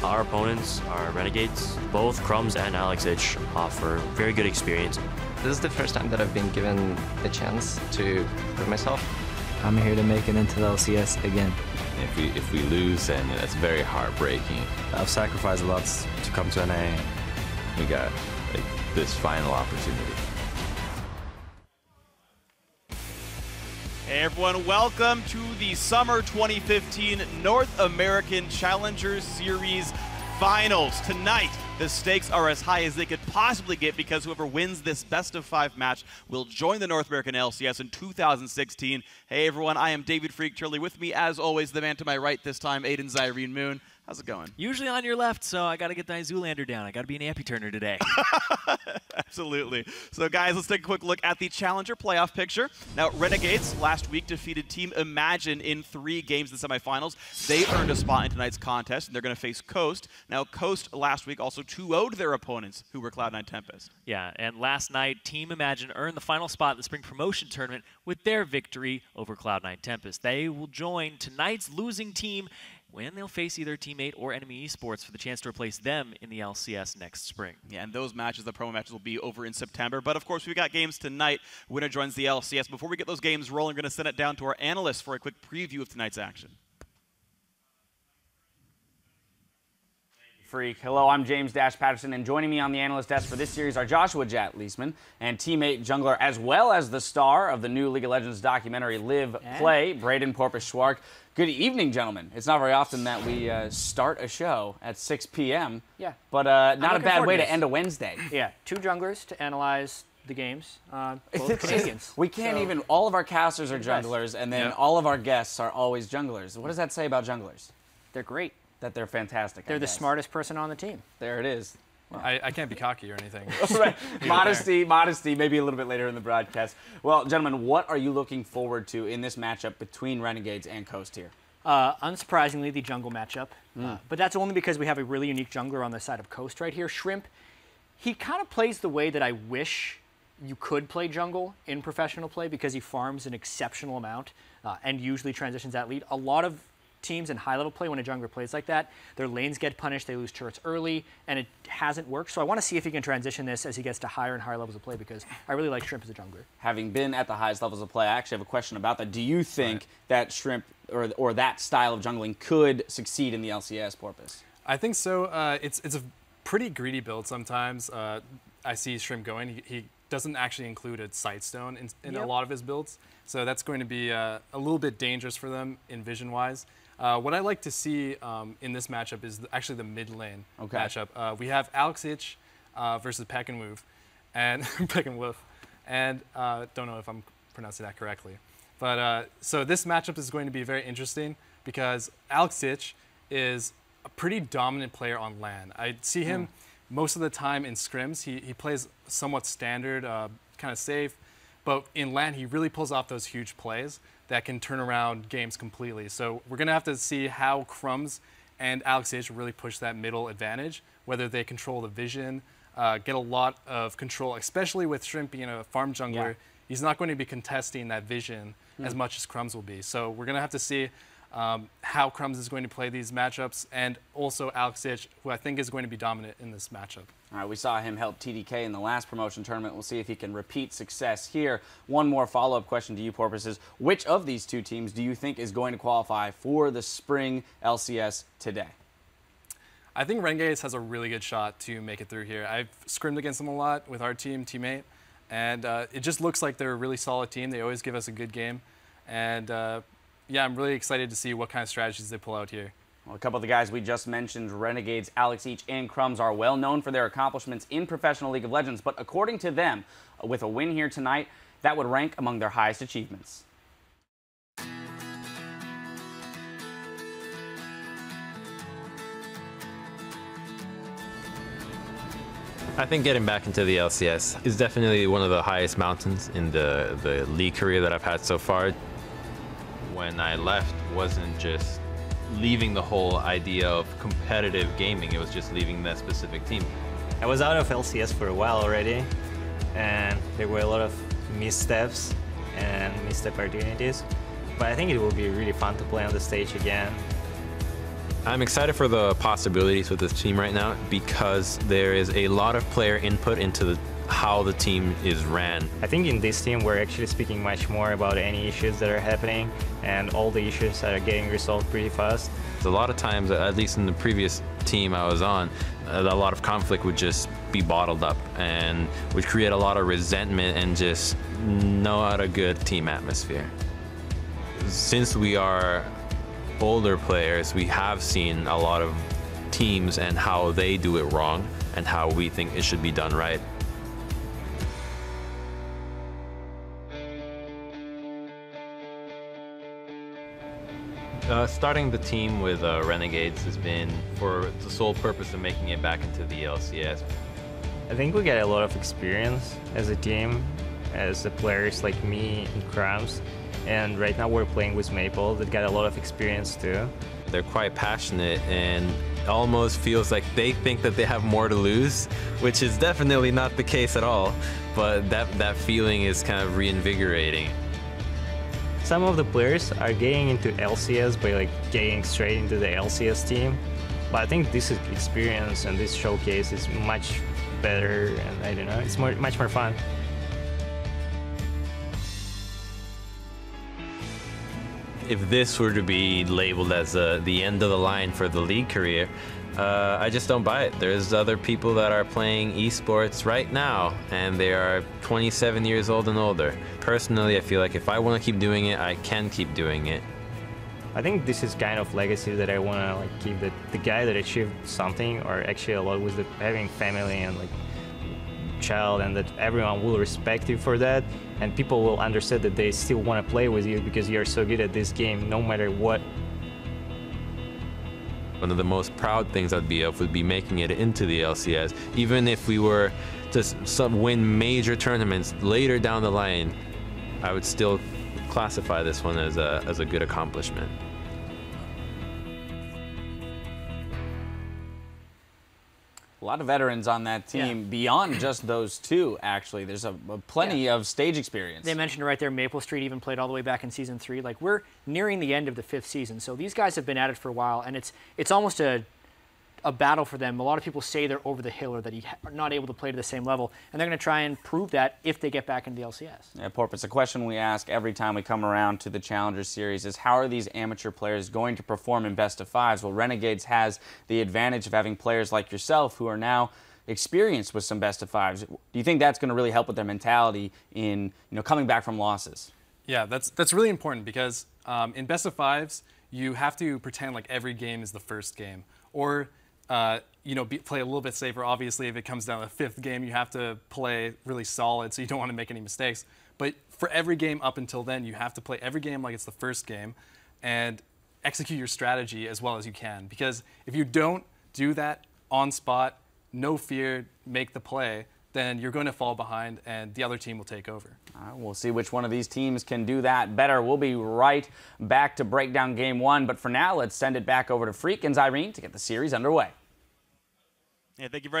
Our opponents are Renegades. Both Crumbs and LCK offer very good experience. This is the first time that I've been given the chance to prove myself. I'm here to make it into the LCS again. If we lose, then that's very heartbreaking. I've sacrificed a lot to come to NA. We got this final opportunity. Hey everyone, welcome to the Summer 2015 North American Challengers Series Finals. Tonight, the stakes are as high as they could possibly get because whoever wins this best-of-5 match will join the North American LCS in 2016. Hey everyone, I am David Freak Turley. With me, as always, the man to my right this time, Aiden Zyrene Moon. How's it going? Usually on your left, so I got to get the Zoolander down. I got to be an amphi-turner today. Absolutely. So guys, let's take a quick look at the Challenger playoff picture. Now, Renegades last week defeated Team Imagine in 3 games in the semifinals. They earned a spot in tonight's contest, and they're going to face Coast. Now, Coast last week also 2-0'd their opponents, who were Cloud9 Tempest. Yeah, and last night, Team Imagine earned the final spot in the Spring Promotion Tournament with their victory over Cloud9 Tempest. They will join tonight's losing team when they'll face either Teammate or Enemy Esports for the chance to replace them in the LCS next spring. Yeah, and those matches, the promo matches, will be over in September. But of course, we've got games tonight. Winner joins the LCS. Before we get those games rolling, we're going to send it down to our analyst for a quick preview of tonight's action. Freak. Hello, I'm James Dash Patterson, and joining me on the analyst desk for this series are Joshua Jat Leisman and Teammate jungler, as well as the star of the new League of Legends documentary, Live Play, Braden Porpoise Schwark. Good evening, gentlemen. It's not very often that we start a show at 6 p.m. Yeah. But not a bad way to end a Wednesday. Yeah, 2 junglers to analyze the games. Both Canadians. We can't even, all of our casters are junglers, and then all of our guests are always junglers. What does that say about junglers? They're great. That they're fantastic. They're the smartest person on the team. There it is. Well, I can't be cocky or anything. Right. Modesty, maybe a little bit later in the broadcast. Well, gentlemen, what are you looking forward to in this matchup between Renegades and Coast here? Unsurprisingly, the jungle matchup. But that's only because we have a really unique jungler on the side of Coast right here. Shrimp, he kind of plays the way that I wish you could play jungle in professional play because he farms an exceptional amount and usually transitions that lead. A lot of teams in high-level play, when a jungler plays like that, their lanes get punished, they lose turrets early, and it hasn't worked. So I want to see if he can transition this as he gets to higher and higher levels of play because I really like Shrimp as a jungler. Having been at the highest levels of play, I actually have a question about that. Do you think that Shrimp or that style of jungling could succeed in the LCS, Porpoise? I think so. It's a pretty greedy build sometimes. I see Shrimp going. He doesn't actually include a Sightstone in a lot of his builds, so that's going to be a little bit dangerous for them in vision-wise. What I like to see in this matchup is actually the mid lane matchup. We have LCK versus Peck and Woof, and don't know if I'm pronouncing that correctly. But so this matchup is going to be very interesting because LCK is a pretty dominant player on LAN. I see him most of the time in scrims. He plays somewhat standard, kind of safe, but in LAN he really pulls off those huge plays that can turn around games completely. So we're going to have to see how Crumbs and LCK really push that middle advantage, whether they control the vision, get a lot of control, especially with Shrimp being a farm jungler. Yeah. He's not going to be contesting that vision as much as Crumbs will be. So we're going to have to see how Crumbs is going to play these matchups, and also LCK, who I think is going to be dominant in this matchup. All right, we saw him help TDK in the last promotion tournament. We'll see if he can repeat success here. One more follow-up question to you, Porpoise, is which of these 2 teams do you think is going to qualify for the spring LCS today? I think Renegades has a really good shot to make it through here. I've scrimmed against them a lot with our teammate, and it just looks like they're a really solid team. They always give us a good game, and yeah, I'm really excited to see what kind of strategies they pull out here. Well, a couple of the guys we just mentioned, Renegades, LCK, and Crumbs, are well known for their accomplishments in professional League of Legends, but according to them, with a win here tonight, that would rank among their highest achievements. I think getting back into the LCS is definitely one of the highest mountains in the league career that I've had so far. When I left, wasn't just leaving the whole idea of competitive gaming, it was just leaving that specific team. I was out of LCS for a while already, and there were a lot of missteps and misstep opportunities, but I think it will be really fun to play on the stage again. I'm excited for the possibilities with this team right now because there is a lot of player input into how the team is ran. I think in this team we're actually speaking much more about any issues that are happening and all the issues that are getting resolved pretty fast. A lot of times, at least in the previous team I was on, a lot of conflict would just be bottled up and would create a lot of resentment and just not a good team atmosphere. Since we are older players, we have seen a lot of teams and how they do it wrong and how we think it should be done right. Starting the team with Renegades has been for the sole purpose of making it back into the LCS. I think we get a lot of experience as a team, as the players like me and Crumbs. And right now we're playing with Maple that got a lot of experience too. They're quite passionate and almost feels like they think that they have more to lose, which is definitely not the case at all. But that feeling is kind of reinvigorating. Some of the players are getting into LCS by like getting straight into the LCS team. But I think this experience and this showcase is much better, and I don't know, it's much more fun. If this were to be labeled as the end of the line for the league career, I just don't buy it. There's other people that are playing esports right now, and they are 27 years old and older. Personally, I feel like if I want to keep doing it, I can keep doing it. I think this is kind of legacy that I want to like keep, that the guy that achieved something, or actually a lot with having family and like child, and that everyone will respect you for that, and people will understand that they still want to play with you because you're so good at this game no matter what. One of the most proud things I'd be of would be making it into the LCS. Even if we were to win major tournaments later down the line, I would still classify this one as a good accomplishment. A lot of veterans on that team, beyond just those two, actually. There's plenty of stage experience. They mentioned right there, Maple Street even played all the way back in Season 3. Like, we're nearing the end of the 5th season, so these guys have been at it for a while, and it's almost a battle for them. A lot of people say they're over the hill, or that you are not able to play to the same level, and they're going to try and prove that if they get back into the LCS. Yeah, Porpoise, a question we ask every time we come around to the Challenger Series is, how are these amateur players going to perform in best-of-5s? Well, Renegades has the advantage of having players like yourself who are now experienced with some best-of-5s. Do you think that's going to really help with their mentality in coming back from losses? Yeah, that's really important because in best-of-5s, you have to pretend like every game is the first game, or play a little bit safer. Obviously, if it comes down to the 5th game, you have to play really solid, so you don't want to make any mistakes. But for every game up until then, you have to play every game like it's the first game and execute your strategy as well as you can. Because if you don't do that on spot, no fear, make the play, then you're going to fall behind and the other team will take over. All right, we'll see which one of these teams can do that better. We'll be right back to break down Game 1, but for now, let's send it back over to Freak and Irene to get the series underway. Yeah, thank you very much.